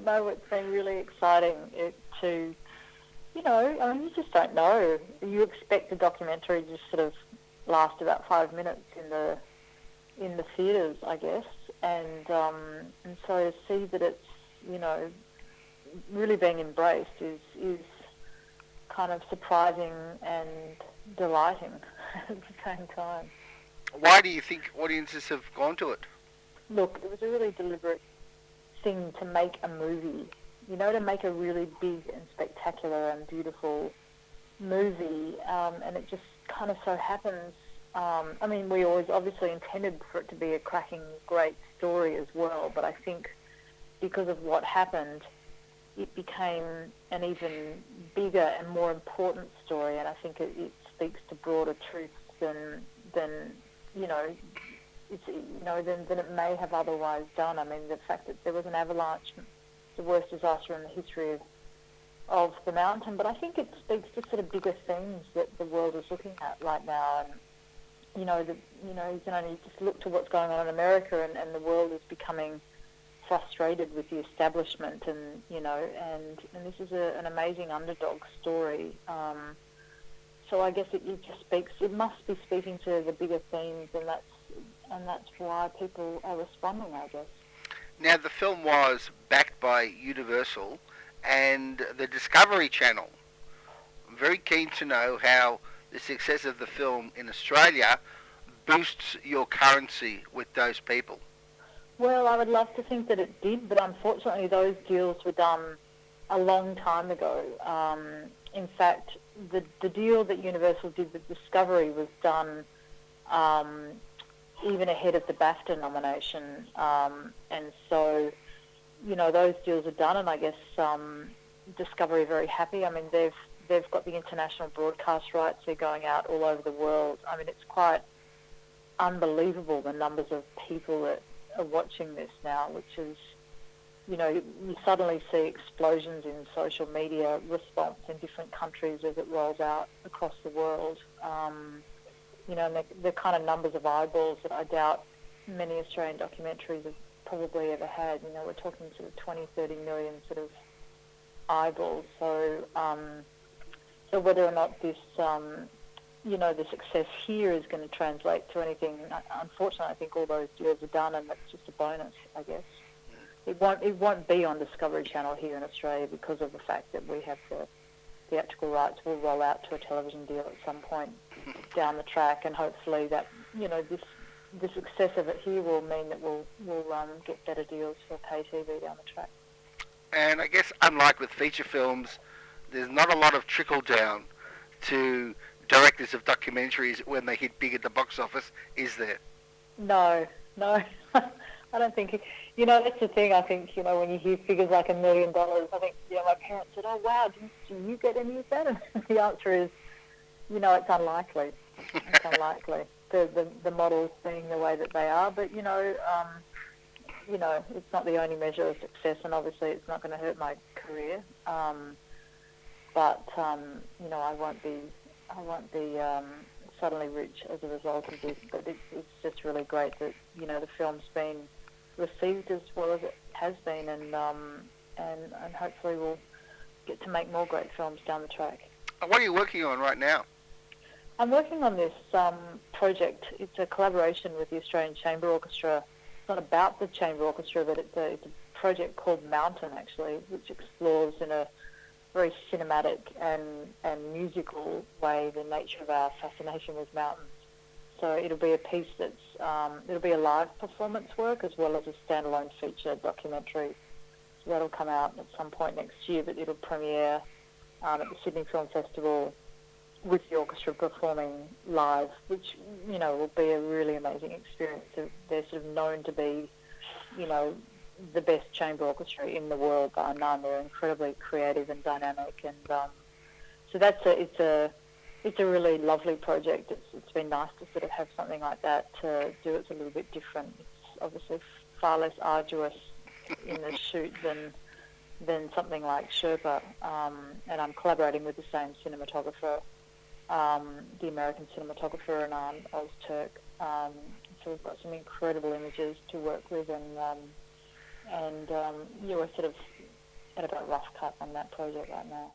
No, it's been really exciting to, I mean, you just don't know. You expect a documentary to just sort of last about 5 minutes in the theatres, I guess, and so to see that it's, really being embraced is kind of surprising and delighting at the same time. Why do you think audiences have gone to it? Look, it was a really deliberate thing to make a movie, to make a really big and spectacular and beautiful movie, and it just kind of so happens. I mean, we always obviously intended for it to be a cracking, great story as well, but I think because of what happened, it became an even bigger and more important story, and I think it speaks to broader truths than than it may have otherwise done. I mean, the fact that there was an avalanche, the worst disaster in the history of the mountain, but I think it speaks to sort of bigger themes that the world is looking at right now, and you can only just look to what's going on in America, and the world is becoming frustrated with the establishment, and this is an amazing underdog story. So I guess it must be speaking to the bigger themes, and that's why people are responding, I guess. Now, the film was backed by Universal and the Discovery Channel. I'm very keen to know how the success of the film in Australia boosts your currency with those people. Well, I would love to think that it did, but unfortunately those deals were done a long time ago. In fact, the deal that Universal did with Discovery was done even ahead of the BAFTA nomination, and so those deals are done, and I guess Discovery are very happy. I mean, they've got the international broadcast rights. They're going out all over the world. I mean, it's quite unbelievable the numbers of people that are watching this now, which is, you suddenly see explosions in social media response in different countries as it rolls out across the world. And the kind of numbers of eyeballs that I doubt many Australian documentaries have probably ever had. We're talking sort of 20, 30 million sort of eyeballs. So, so whether or not this, the success here is going to translate to anything, unfortunately, I think all those deals are done, and that's just a bonus, I guess. It won't be on Discovery Channel here in Australia because of the fact that we have the theatrical rights. Will roll out to a television deal at some point down the track, and hopefully that the success of it here will mean that we'll get better deals for pay TV down the track. And I guess unlike with feature films, there's not a lot of trickle down to directors of documentaries when they hit big at the box office, is there? No. I don't think. That's the thing. I think when you hear figures like $1 million, I think my parents said, "Oh wow, do you get any of that?" And the answer is, it's unlikely. It's unlikely. The models being the way that they are, but it's not the only measure of success, and obviously it's not going to hurt my career. But I won't be suddenly rich as a result of this. But it's just really great that the film's been received as well as it has been, and hopefully we'll get to make more great films down the track. What are you working on right now? I'm working on this project. It's a collaboration with the Australian Chamber Orchestra. It's not about the Chamber Orchestra, but it's a project called Mountain, actually, which explores in a very cinematic and musical way the nature of our fascination with mountains. So it'll be a piece it'll be a live performance work as well as a standalone feature documentary. So that'll come out at some point next year, but it'll premiere at the Sydney Film Festival with the orchestra performing live, which, will be a really amazing experience. They're sort of known to be, the best chamber orchestra in the world by none. They're incredibly creative and dynamic, and so it's a really lovely project. It's been nice to sort of have something like that to do. It's a little bit different. It's obviously far less arduous in the shoot than something like Sherpa, and I'm collaborating with the same cinematographer, the American cinematographer Anand Ozturk. So we've got some incredible images to work with, and we're sort of at about rough cut on that project right now.